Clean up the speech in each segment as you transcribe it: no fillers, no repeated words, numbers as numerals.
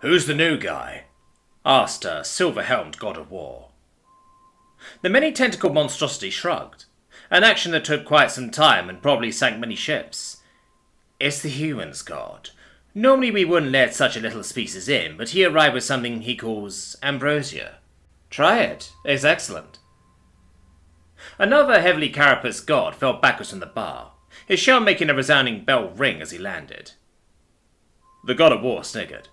"Who's the new guy?" asked a silver-helmed god of war. The many-tentacled monstrosity shrugged, an action that took quite some time and probably sank many ships. "It's the humans, god. Normally we wouldn't let such a little species in, but he arrived with something he calls ambrosia. Try it. It's excellent." Another heavily carapaced god fell backwards from the bar, his shell making a resounding bell ring as he landed. The god of war sniggered.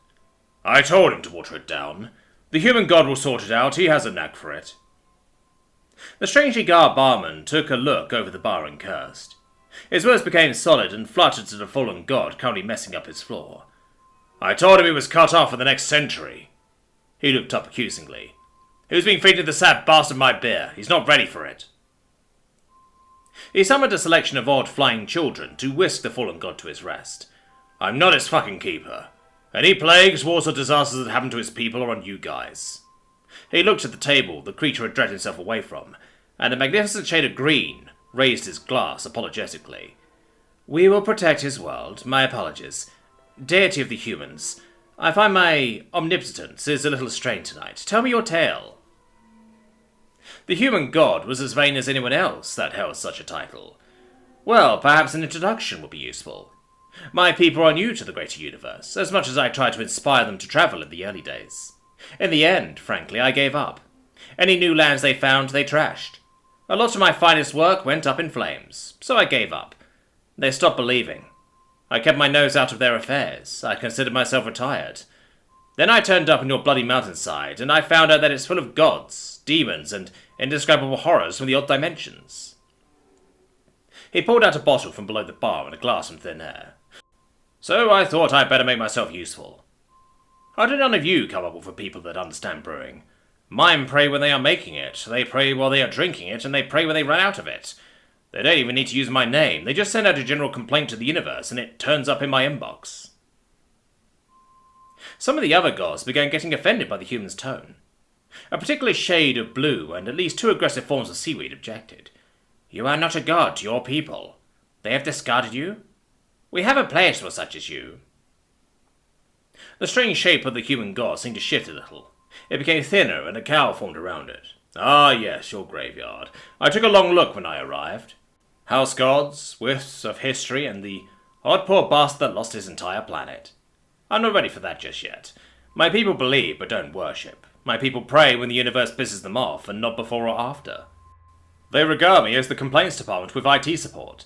"I told him to water it down. The human god will sort it out. He has a knack for it." The strangely garbed barman took a look over the bar and cursed. His words became solid and fluttered to the fallen god currently messing up his floor. "I told him he was cut off for the next century." He looked up accusingly. "Who's been feeding the sad bastard my beer? He's not ready for it." He summoned a selection of odd flying children to whisk the fallen god to his rest. "I'm not his fucking keeper. Any plagues, wars, or disasters that happen to his people are on you guys." He looked at the table the creature had dragged himself away from, and a magnificent shade of green raised his glass apologetically. "We will protect his world. My apologies. Deity of the humans, I find my omnipotence is a little strained tonight. Tell me your tale." The human god was as vain as anyone else that held such a title. Well, perhaps an introduction would be useful. My people are new to the greater universe, as much as I tried to inspire them to travel in the early days. In the end, frankly, I gave up. Any new lands they found, they trashed. A lot of my finest work went up in flames, so I gave up. They stopped believing. I kept my nose out of their affairs. I considered myself retired. Then I turned up on your bloody mountainside, and I found out that it's full of gods, demons, and indescribable horrors from the odd dimensions. He pulled out a bottle from below the bar and a glass from thin air. "So I thought I'd better make myself useful. How did none of you come up with a people that understand brewing? Mine pray when they are making it, they pray while they are drinking it, and they pray when they run out of it. They don't even need to use my name, they just send out a general complaint to the universe and it turns up in my inbox." Some of the other gods began getting offended by the human's tone. A particular shade of blue and at least 2 aggressive forms of seaweed objected. "You are not a god to your people. They have discarded you? We have a place for such as you." The strange shape of the human god seemed to shift a little. It became thinner and a cowl formed around it. "Ah yes, your graveyard. I took a long look when I arrived. House gods, wisps of history, and the odd poor bastard that lost his entire planet. I'm not ready for that just yet. My people believe but don't worship. My people pray when the universe pisses them off and not before or after. They regard me as the complaints department with IT support.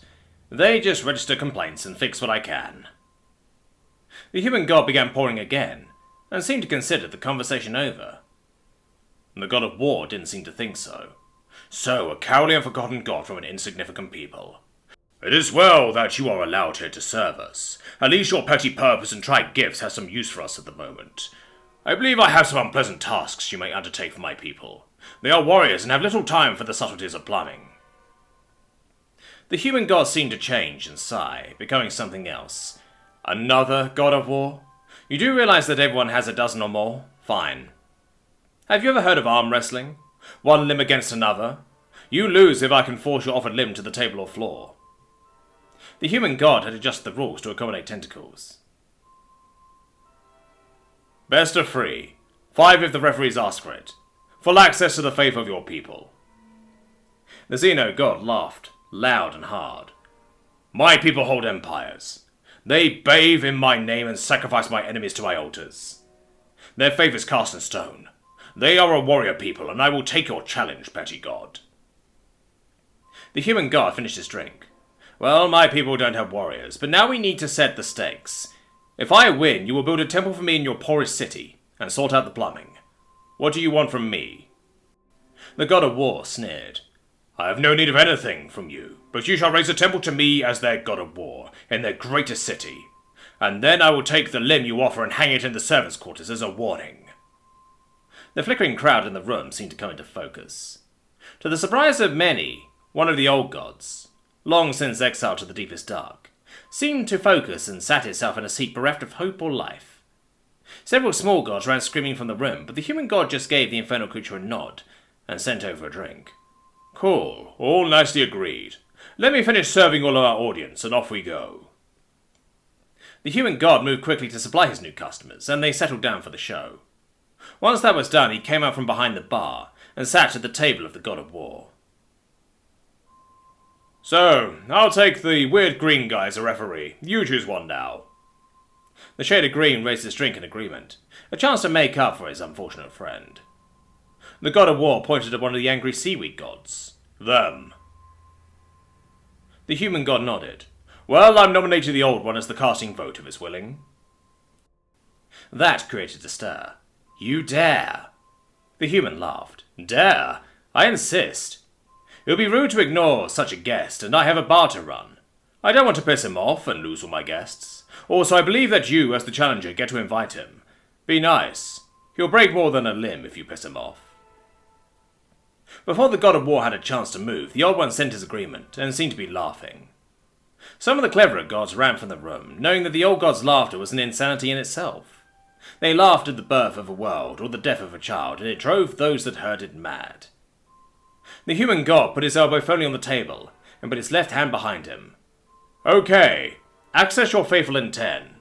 They just register complaints and fix what I can." The human god began pouring again, and seemed to consider the conversation over. The god of war didn't seem to think so. "So, a cowardly and forgotten god from an insignificant people. It is well that you are allowed here to serve us. At least your petty purpose and trite gifts has some use for us at the moment. I believe I have some unpleasant tasks you may undertake for my people. They are warriors and have little time for the subtleties of plumbing." The human god seemed to change and sigh, becoming something else. "Another god of war? You do realize that everyone has a dozen or more? Fine. Have you ever heard of arm wrestling? One limb against another? You lose if I can force your offered limb to the table or floor." The human god had adjusted the rules to accommodate tentacles. "Best of 3. 5 if the referees ask for it. Full access to the faith of your people." The Xeno god laughed, loud and hard. "My people hold empires. They bathe in my name and sacrifice my enemies to my altars. Their faith is cast in stone. They are a warrior people, and I will take your challenge, petty god." The human god finished his drink. "Well, my people don't have warriors, but now we need to set the stakes. If I win, you will build a temple for me in your poorest city, and sort out the plumbing. What do you want from me?" The god of war sneered. "I have no need of anything from you, but you shall raise a temple to me as their god of war, in their greatest city. And then I will take the limb you offer and hang it in the servants' quarters as a warning." The flickering crowd in the room seemed to come into focus. To the surprise of many, one of the old gods, long since exiled to the deepest dark, seemed to focus and sat itself in a seat bereft of hope or life. Several small gods ran screaming from the room, but the human god just gave the infernal creature a nod and sent over a drink. "Cool, all nicely agreed. Let me finish serving all of our audience, and off we go." The human god moved quickly to supply his new customers, and they settled down for the show. Once that was done, he came out from behind the bar and sat at the table of the god of war. "So, I'll take the weird green guy as a referee. You choose one now." The shade of green raised his drink in agreement, a chance to make up for his unfortunate friend. The god of war pointed at one of the angry seaweed gods. "Them." The human god nodded. "Well, I'm nominating the old one as the casting vote if it's willing." That created a stir. "You dare?" The human laughed. "Dare? I insist. It would be rude to ignore such a guest, and I have a bar to run. I don't want to piss him off and lose all my guests. Also, I believe that you, as the challenger, get to invite him. Be nice. He'll break more than a limb if you piss him off." Before the god of war had a chance to move, the old one sent his agreement, and seemed to be laughing. Some of the cleverer gods ran from the room, knowing that the old god's laughter was an insanity in itself. They laughed at the birth of a world, or the death of a child, and it drove those that heard it mad. The human god put his elbow firmly on the table, and put his left hand behind him. "Okay, access your faithful in 10.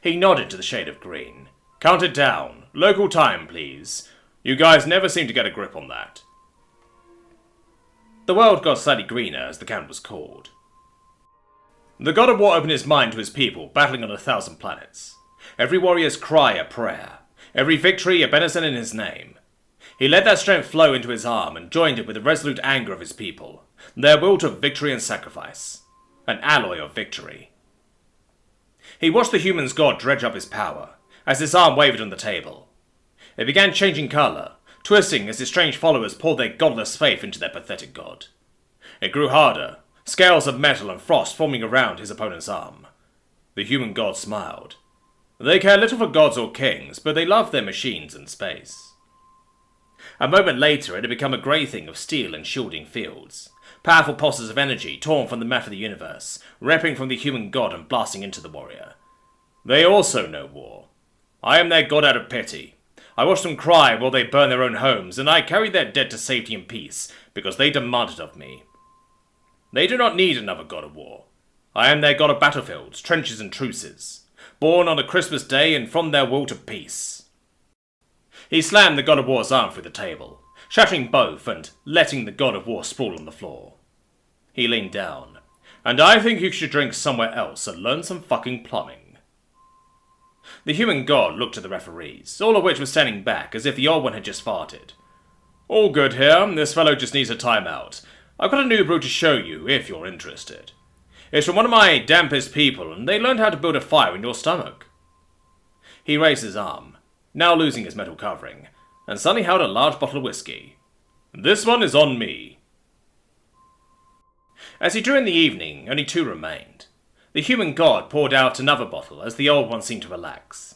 He nodded to the shade of green. "Count it down. Local time, please. You guys never seem to get a grip on that." The world got slightly greener as the count was called. The god of war opened his mind to his people, battling on 1,000 planets. Every warrior's cry a prayer, every victory a benison in his name. He let that strength flow into his arm and joined it with the resolute anger of his people, their will to victory and sacrifice. An alloy of victory. He watched the human's god dredge up his power, as his arm wavered on the table. It began changing colour, twisting as his strange followers poured their godless faith into their pathetic god. It grew harder, scales of metal and frost forming around his opponent's arm. The human god smiled. They care little for gods or kings, but they love their machines and space. A moment later, it had become a grey thing of steel and shielding fields. Powerful pulses of energy torn from the matter of the universe, ripping from the human god and blasting into the warrior. They also know war. I am their god out of pity. I watch them cry while they burn their own homes, and I carry their dead to safety and peace, because they demand it of me. They do not need another god of war. I am their god of battlefields, trenches and truces, born on a Christmas day and from their will to peace. He slammed the god of war's arm through the table, shattering both and letting the god of war sprawl on the floor. He leaned down. And I think you should drink somewhere else and learn some fucking plumbing. The human god looked at the referees, all of which were standing back as if the old one had just farted. All good here, this fellow just needs a timeout. I've got a new brew to show you, if you're interested. It's from one of my dampest people, and they learned how to build a fire in your stomach. He raised his arm, now losing his metal covering, and suddenly held a large bottle of whiskey. This one is on me. As he drew in the evening, only two remained. The human god poured out another bottle as the old one seemed to relax.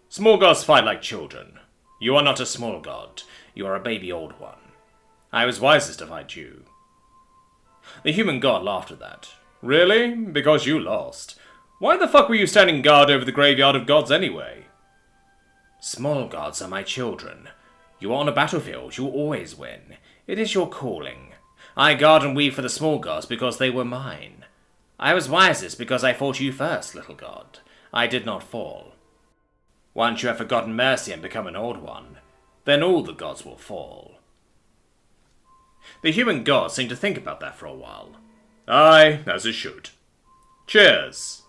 Small gods fight like children. You are not a small god, you are a baby old one. I was wisest to fight you. The human god laughed at that. Really? Because you lost. Why the fuck were you standing guard over the graveyard of gods anyway? Small gods are my children. You are on a battlefield, you always win. It is your calling. I guard and weave for the small gods because they were mine. I was wisest because I fought you first, little god. I did not fall. Once you have forgotten mercy and become an old one, then all the gods will fall. The human god seemed to think about that for a while. Aye, as it should. Cheers.